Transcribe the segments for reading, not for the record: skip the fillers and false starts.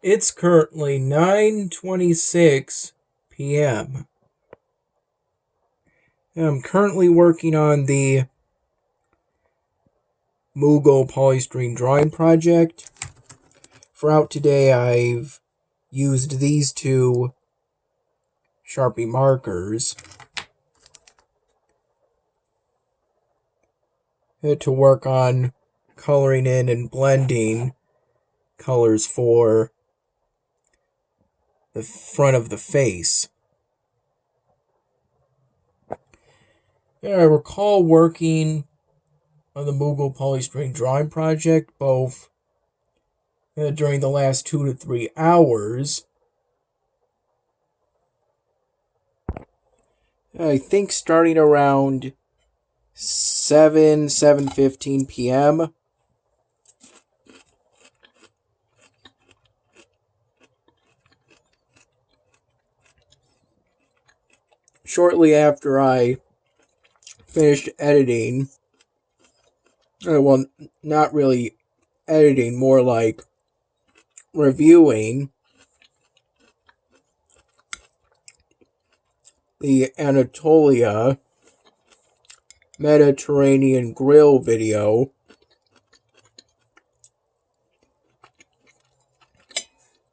It's currently 9:26 p.m. I'm currently working on the Moogle Polystyrene drawing project. Throughout today, I've used these two Sharpie markers to work on coloring in and blending colors for the front of the face. I recall working on the Moogle Polystyrene drawing project both during the last 2 to 3 hours. I think starting around 7:15 p.m. Shortly after I finished editing, well, not really editing, more like reviewing the Anatolia Mediterranean Grill video,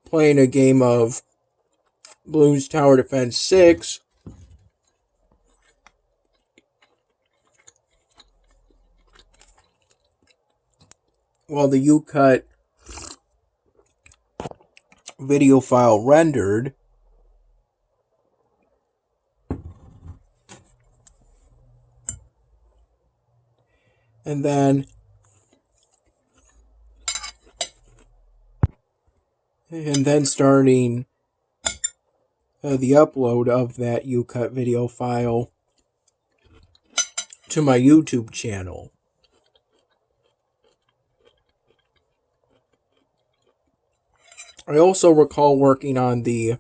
playing a game of Bloons Tower Defense 6, while the U-Cut video file rendered. And then starting the upload of that U-Cut video file to my YouTube channel. I also recall working on the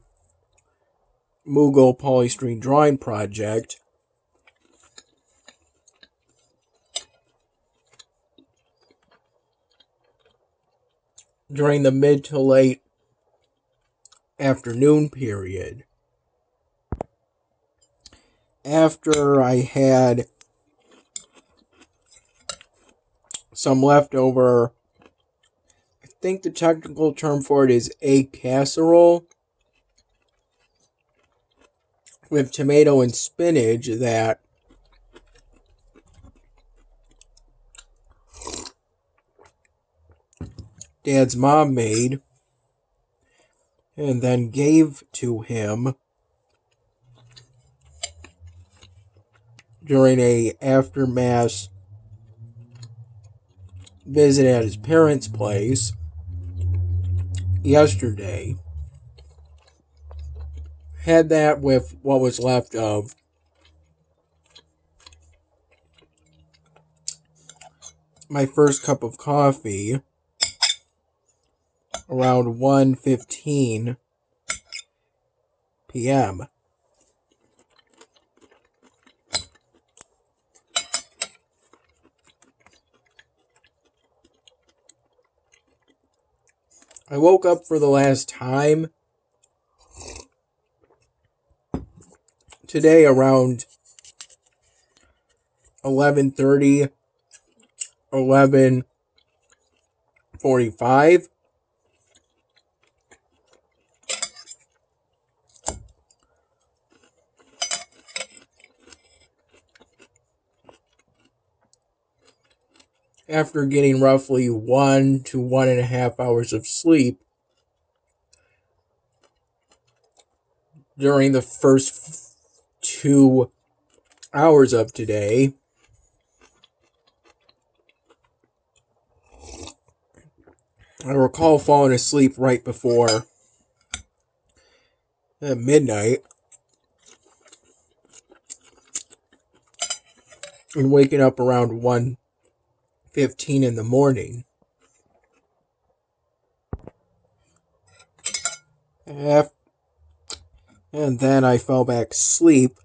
Moogle Polystyrene drawing project during the mid to late afternoon period. After I had some leftover, I think the technical term for it is egg casserole with tomato and spinach that Dad's mom made and then gave to him during a after-mass visit at his parents' place yesterday. Had that with what was left of my first cup of coffee around 1:15 p.m. I woke up for the last time today around 11:30, 11:45. After getting roughly 1 to 1.5 hours of sleep during the first 2 hours of today. I recall falling asleep right before midnight and waking up around 1:15 in the morning. And then I fell back asleep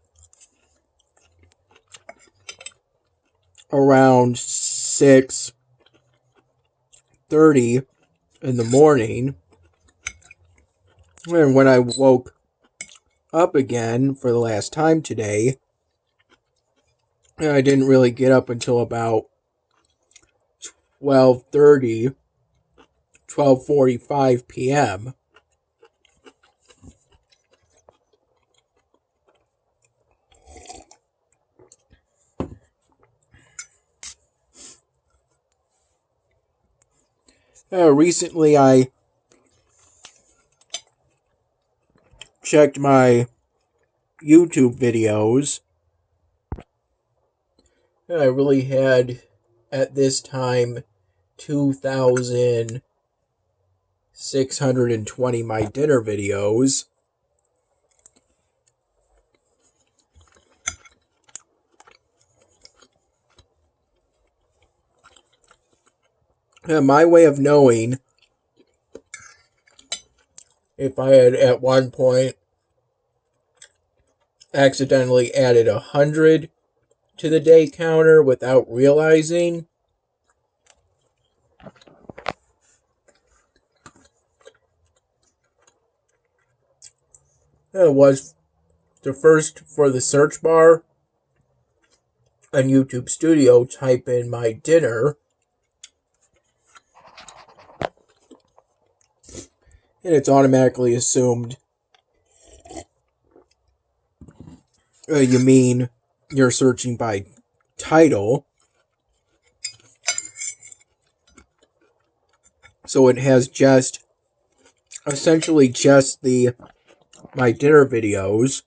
around 6:30 in the morning And when I woke up again for the last time today, I didn't really get up until about 12:30, 12:45 p.m. Recently, I checked my YouTube videos. I really had, at this time, 2,620 my dinner videos. My way of knowing if I had at one point accidentally added 100 to the day counter without realizing, it was the first for the search bar on YouTube Studio, type in my dinner, and it's automatically assumed you mean you're searching by title. So it has essentially just the my dinner videos.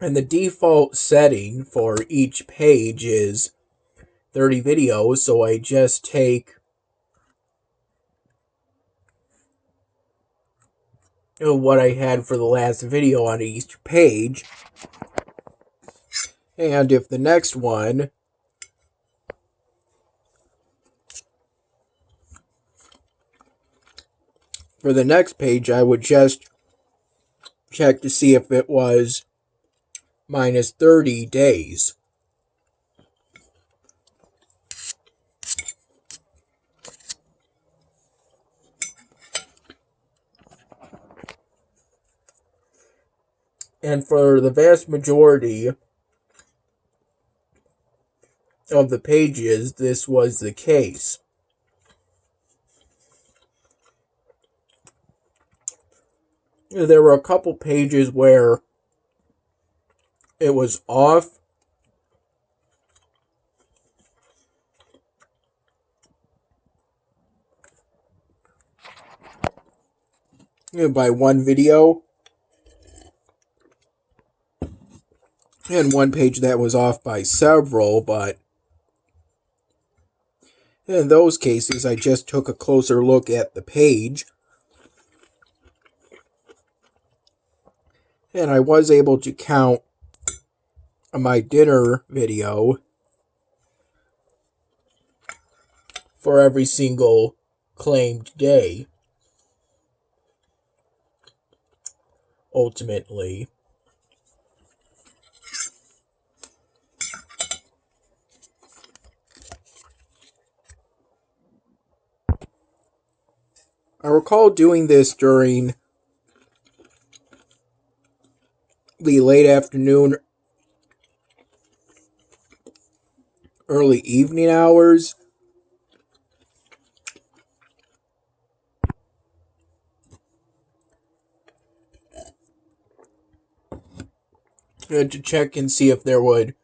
And the default setting for each page is 30 videos, so I just take what I had for the last video on each page, and if the next one for the next page, I would just check to see if it was minus 30 days. And for the vast majority of the pages, this was the case. There were a couple pages where it was off, by one video, and one page that was off by several, but in those cases, I just took a closer look at the page, and I was able to count my dinner video for every single claimed day, ultimately. I recall doing this during the late afternoon, early evening hours. To check and see if there would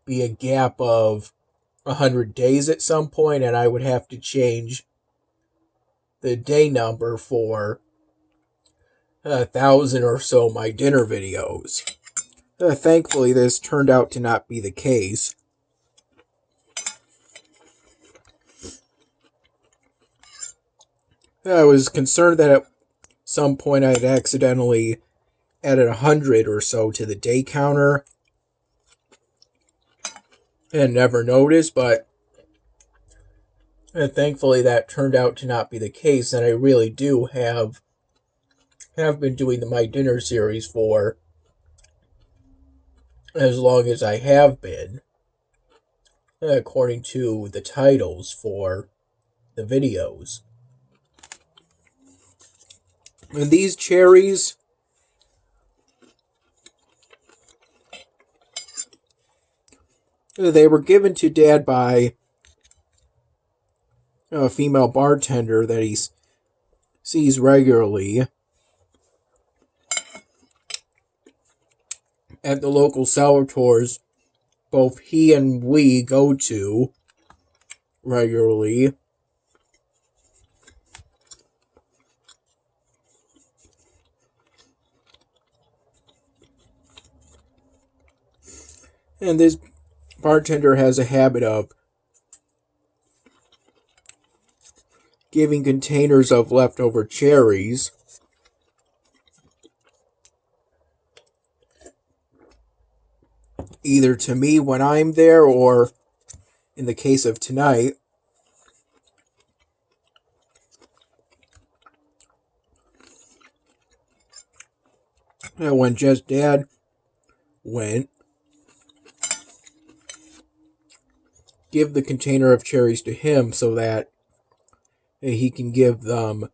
be a gap of 100 days at some point, and I would have to change the day number for 1,000 or so my dinner videos. Thankfully, this turned out to not be the case. I was concerned that at some point I'd accidentally added 100 or so to the day counter and never noticed, but thankfully that turned out to not be the case, and I really do have been doing the My Dinner series for as long as I have been, according to the titles for the videos. And these cherries, they were given to Dad by a female bartender that he sees regularly at the local cellar tours both he and we go to regularly. And this bartender has a habit of giving containers of leftover cherries either to me when I'm there, or in the case of tonight, when just Dad went, give the container of cherries to him so that he can give them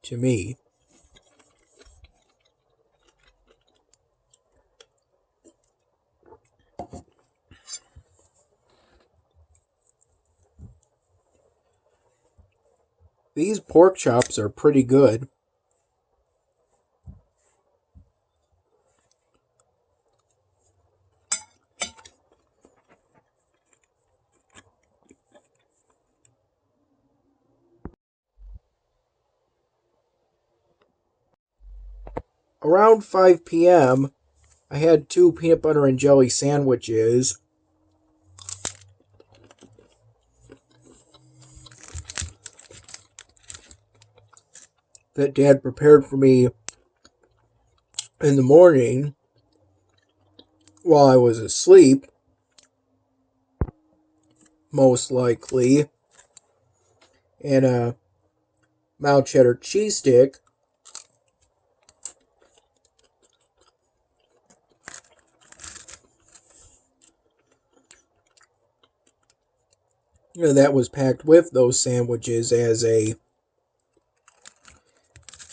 to me. These pork chops are pretty good. Around 5 p.m., I had 2 peanut butter and jelly sandwiches. That Dad prepared for me in the morning while I was asleep, most likely, and a mild cheddar cheese stick. That was packed with those sandwiches as a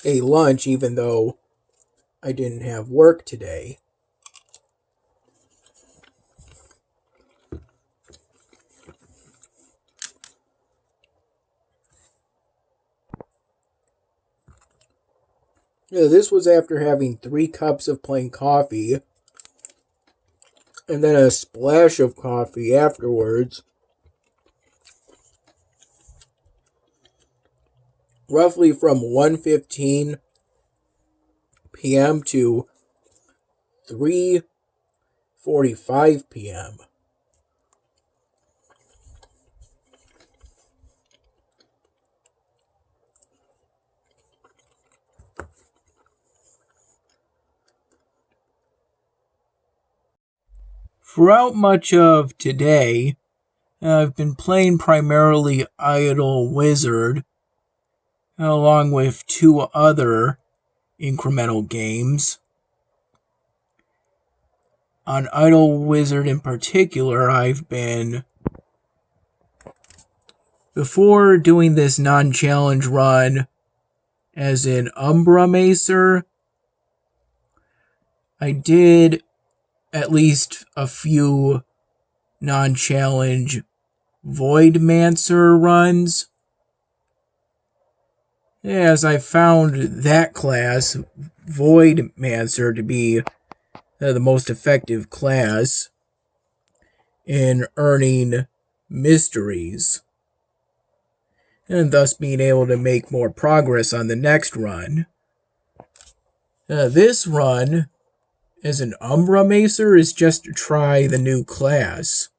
lunch, even though I didn't have work today. This was after having 3 cups of plain coffee and then a splash of coffee afterwards. Roughly from 1:15 p.m. to 3:45 p.m. Throughout much of today, I've been playing primarily Idle Wizard, along with 2 other incremental games. On Idle Wizard in particular, I've been, before doing this non-challenge run as an Umbra Macer, I did at least a few non-challenge Voidmancer runs, as I found that class, Voidmancer, to be the most effective class in earning mysteries, and thus being able to make more progress on the next run. This run, as an Umbra Macer, is just to try the new class.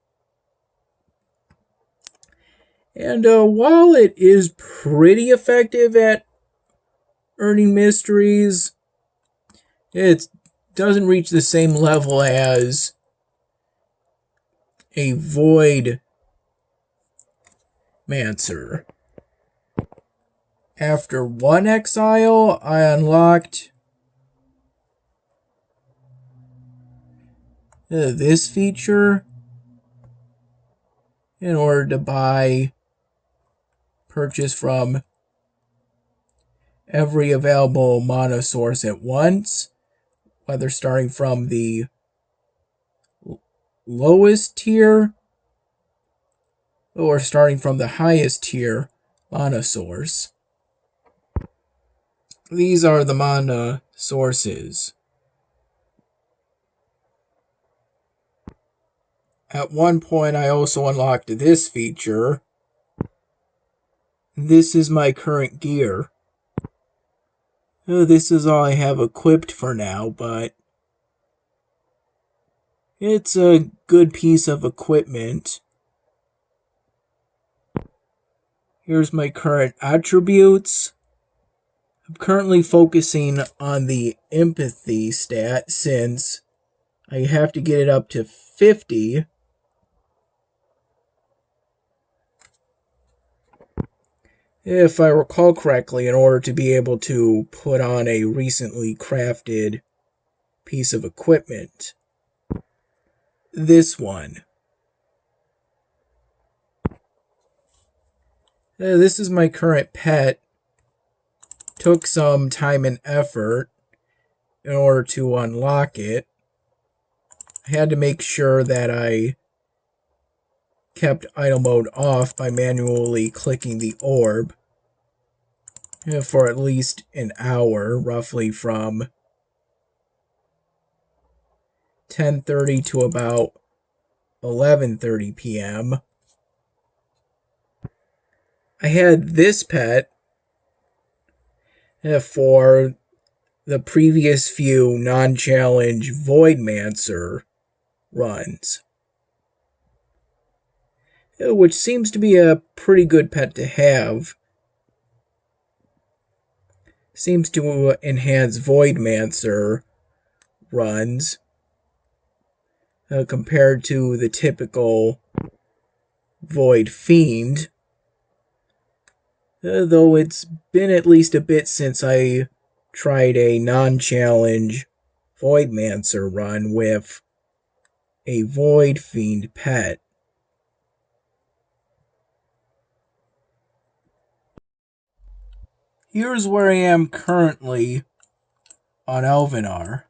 And while it is pretty effective at earning mysteries, it doesn't reach the same level as a Void Mancer. After 1 exile, I unlocked this feature in order to buy purchase from every available mana source at once, whether starting from the lowest tier or starting from the highest tier mana source. These are the mana sources. At one point, I also unlocked this feature. This is my current gear. This is all I have equipped for now, but it's a good piece of equipment. Here's my current attributes. I'm currently focusing on the empathy stat since I have to get it up to 50. If I recall correctly, in order to be able to put on a recently crafted piece of equipment. This one. This is my current pet. Took some time and effort in order to unlock it. I had to make sure that I kept idle mode off by manually clicking the orb for at least an hour, roughly from 10:30 to about 11:30 p.m. I had this pet for the previous few non-challenge Voidmancer runs, which seems to be a pretty good pet to have. Seems to enhance Voidmancer runs compared to the typical Void Fiend. Though it's been at least a bit since I tried a non-challenge Voidmancer run with a Void Fiend pet. Here's where I am currently on Elvenar.